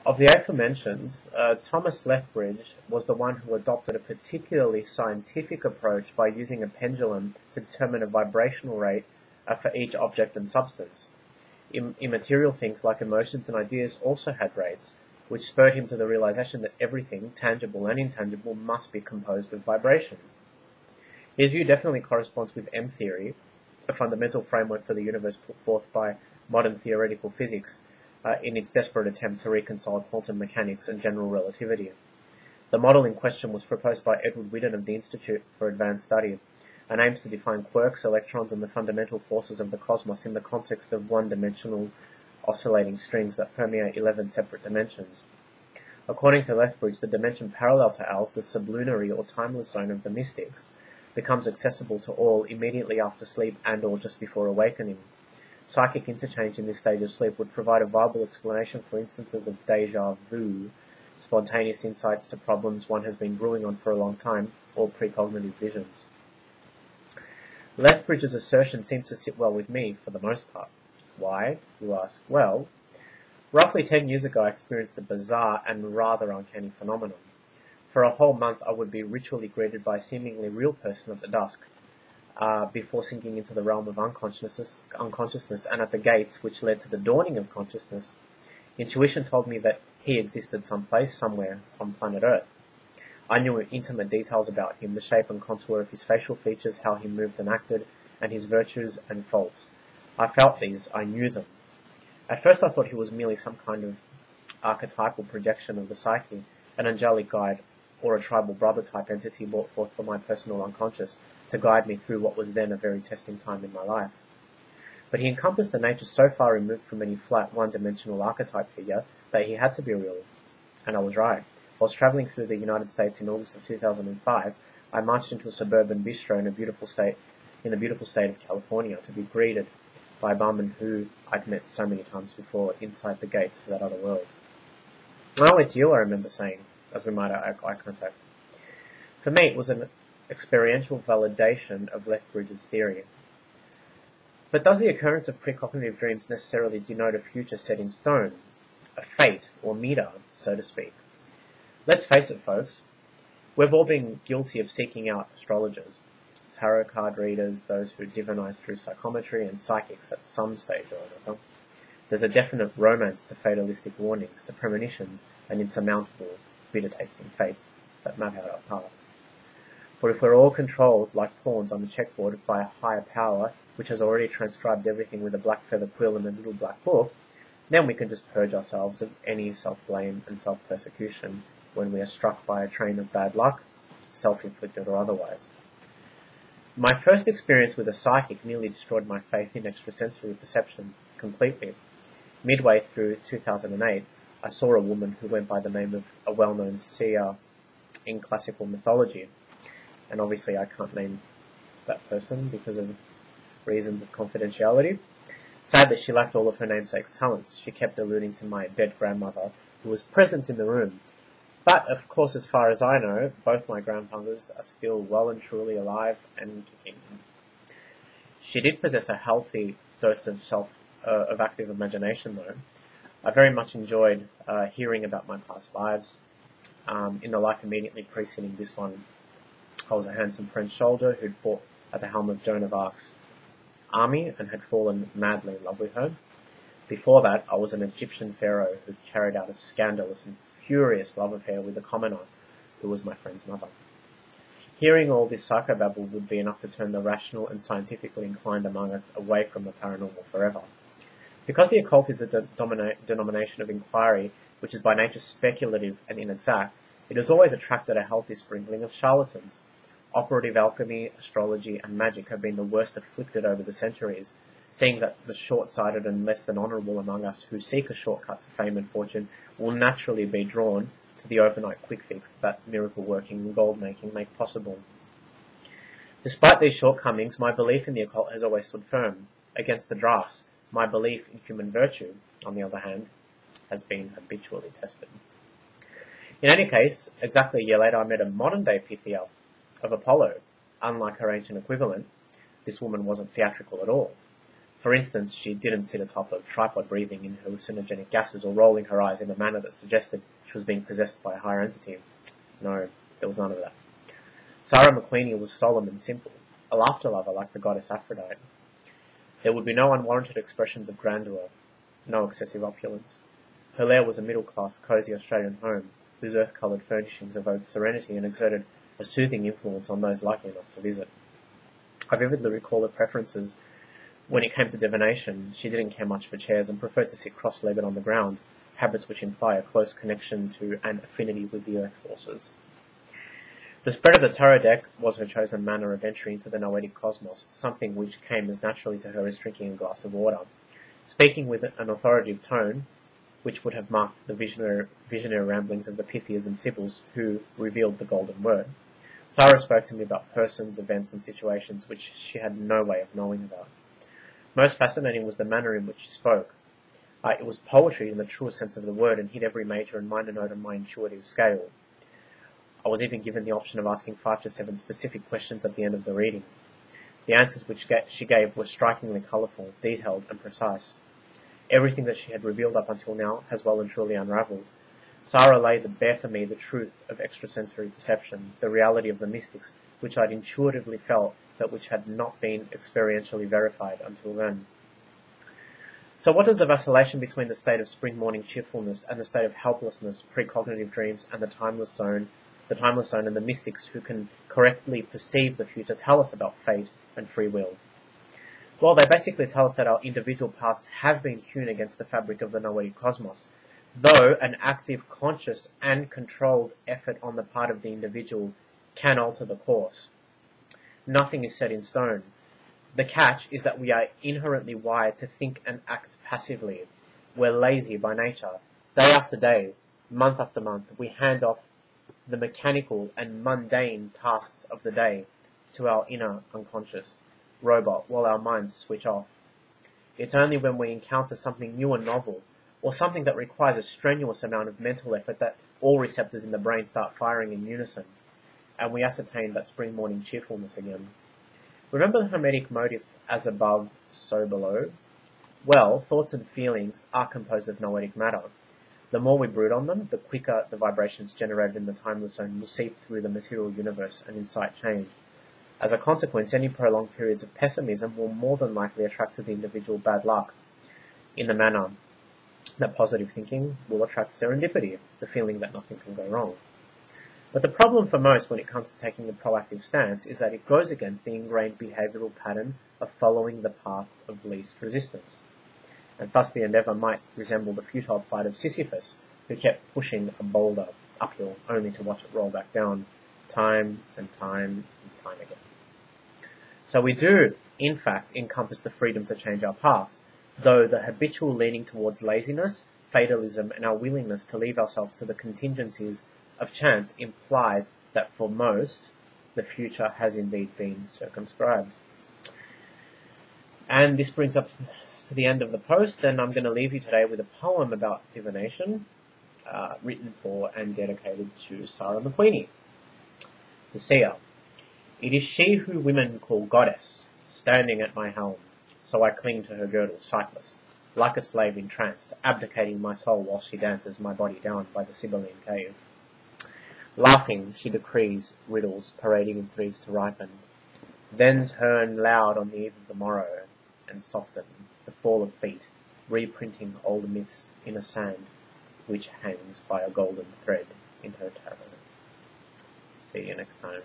Of the aforementioned, Thomas Lethbridge was the one who adopted a particularly scientific approach by using a pendulum to determine a vibrational rate for each object and substance. Immaterial things like emotions and ideas also had rates, which spurred him to the realization that everything, tangible and intangible, must be composed of vibration. His view definitely corresponds with M-theory, a fundamental framework for the universe put forth by modern theoretical physics in its desperate attempt to reconcile quantum mechanics and general relativity. The model in question was proposed by Edward Witten of the Institute for Advanced Study and aims to define quarks, electrons, and the fundamental forces of the cosmos in the context of one-dimensional oscillating strings that permeate 11 separate dimensions. According to Lethbridge, the dimension parallel to ours, the sublunary or timeless zone of the mystics, becomes accessible to all immediately after sleep and or just before awakening. Psychic interchange in this stage of sleep would provide a viable explanation for instances of déjà vu, spontaneous insights to problems one has been brewing on for a long time, or precognitive visions. Lethbridge's assertion seems to sit well with me, for the most part. Why, you ask? Well, roughly 10 years ago I experienced a bizarre and rather uncanny phenomenon. For a whole month I would be ritually greeted by a seemingly real person at the dusk, before sinking into the realm of unconsciousness, and at the gates which led to the dawning of consciousness, intuition told me that he existed someplace, somewhere, on planet Earth. I knew intimate details about him, the shape and contour of his facial features, how he moved and acted, and his virtues and faults. I felt these, I knew them. At first I thought he was merely some kind of archetypal projection of the psyche, an angelic guide, or a tribal brother-type entity brought forth from my personal unconscious to guide me through what was then a very testing time in my life. But he encompassed a nature so far removed from any flat, one-dimensional archetype figure that he had to be real. And I was right. Whilst travelling through the United States in August of 2005, I marched into a suburban bistro in the beautiful state of California to be greeted by a barman who I'd met so many times before inside the gates for that other world. "Oh, it's you," I remember saying, as we made eye contact. For me, it was an experiential validation of Lethbridge's theory. But does the occurrence of precognitive dreams necessarily denote a future set in stone, a fate or meter, so to speak? Let's face it, folks, we've all been guilty of seeking out astrologers, tarot card readers, those who divinize through psychometry, and psychics at some stage or another. There's a definite romance to fatalistic warnings, to premonitions, and insurmountable, bitter-tasting fates that map out our paths. But if we're all controlled, like pawns on the checkerboard, by a higher power, which has already transcribed everything with a black feather quill and a little black book, then we can just purge ourselves of any self-blame and self-persecution when we are struck by a train of bad luck, self-inflicted or otherwise. My first experience with a psychic nearly destroyed my faith in extrasensory perception completely. Midway through 2008, I saw a woman who went by the name of a well-known seer in classical mythology, and obviously I can't name that person because of reasons of confidentiality. Sadly, she lacked all of her namesake's talents. She kept alluding to my dead grandmother, who was present in the room. But, of course, as far as I know, both my grandmothers are still well and truly alive and kicking. She did possess a healthy dose of active imagination, though. I very much enjoyed hearing about my past lives. In the life immediately preceding this one, I was a handsome French soldier who'd fought at the helm of Joan of Arc's army and had fallen madly in love with her. Before that, I was an Egyptian pharaoh who carried out a scandalous and furious love affair with a commoner who was my friend's mother. Hearing all this psychobabble would be enough to turn the rational and scientifically inclined among us away from the paranormal forever. Because the occult is a denomination of inquiry which is by nature speculative and inexact, it has always attracted a healthy sprinkling of charlatans. Operative alchemy, astrology, and magic have been the worst afflicted over the centuries, seeing that the short-sighted and less than honourable among us who seek a shortcut to fame and fortune will naturally be drawn to the overnight quick fix that miracle-working and gold-making make possible. Despite these shortcomings, my belief in the occult has always stood firm. Against the drafts, my belief in human virtue, on the other hand, has been habitually tested. In any case, exactly a year later I met a modern-day Pythia of Apollo. Unlike her ancient equivalent, this woman wasn't theatrical at all. For instance, she didn't sit atop a tripod breathing in hallucinogenic gases or rolling her eyes in a manner that suggested she was being possessed by a higher entity. No, there was none of that. Sarah McQueenie was solemn and simple, a laughter lover like the goddess Aphrodite. There would be no unwarranted expressions of grandeur, no excessive opulence. Her lair was a middle-class, cosy Australian home, whose earth-coloured furnishings evoked serenity and exerted a soothing influence on those lucky enough to visit. I vividly recall her preferences. When it came to divination, she didn't care much for chairs and preferred to sit cross-legged on the ground, habits which imply a close connection to and affinity with the earth forces. The spread of the tarot deck was her chosen manner of entry into the noetic cosmos, something which came as naturally to her as drinking a glass of water. Speaking with an authoritative tone, which would have marked the visionary ramblings of the Pythias and Sibyls who revealed the golden word, Sarah spoke to me about persons, events, and situations which she had no way of knowing about. Most fascinating was the manner in which she spoke. It was poetry in the truest sense of the word and hit every major and minor note on my intuitive scale. I was even given the option of asking 5 to 7 specific questions at the end of the reading. The answers which she gave were strikingly colourful, detailed, and precise. Everything that she had revealed up until now has well and truly unravelled. Sarah laid bare for me the truth of extrasensory perception, the reality of the mystics, which I'd intuitively felt, but which had not been experientially verified until then. So what does the vacillation between the state of spring morning cheerfulness and the state of helplessness, precognitive dreams, and the timeless zone and the mystics who can correctly perceive the future tell us about fate and free will? Well, they basically tell us that our individual paths have been hewn against the fabric of the noetic cosmos, though an active, conscious, and controlled effort on the part of the individual can alter the course. Nothing is set in stone. The catch is that we are inherently wired to think and act passively. We're lazy by nature. Day after day, month after month, we hand off the mechanical and mundane tasks of the day to our inner unconscious robot while our minds switch off. It's only when we encounter something new and novel, or something that requires a strenuous amount of mental effort, that all receptors in the brain start firing in unison, and we ascertain that spring morning cheerfulness again. Remember the Hermetic motive, as above, so below? Well, thoughts and feelings are composed of noetic matter. The more we brood on them, the quicker the vibrations generated in the timeless zone will seep through the material universe and incite change. As a consequence, any prolonged periods of pessimism will more than likely attract to the individual bad luck, in the manner that positive thinking will attract serendipity, the feeling that nothing can go wrong. But the problem for most when it comes to taking a proactive stance is that it goes against the ingrained behavioural pattern of following the path of least resistance. And thus the endeavour might resemble the futile plight of Sisyphus, who kept pushing a boulder uphill only to watch it roll back down time and time and time again. So we do, in fact, encompass the freedom to change our paths, though the habitual leaning towards laziness, fatalism, and our willingness to leave ourselves to the contingencies of chance implies that for most, the future has indeed been circumscribed. And this brings us to the end of the post, and I'm going to leave you today with a poem about divination, written for and dedicated to Sarah McQueenie. The Seer. It is she who women call goddess, standing at my helm, so I cling to her girdle sightless, like a slave entranced, abdicating my soul while she dances my body down by the Sibylline cave. Laughing, she decrees riddles, parading in threes to ripen, then turn loud on the eve of the morrow, and soften the fall of feet, reprinting old myths in a sand which hangs by a golden thread in her tarot. See you next time.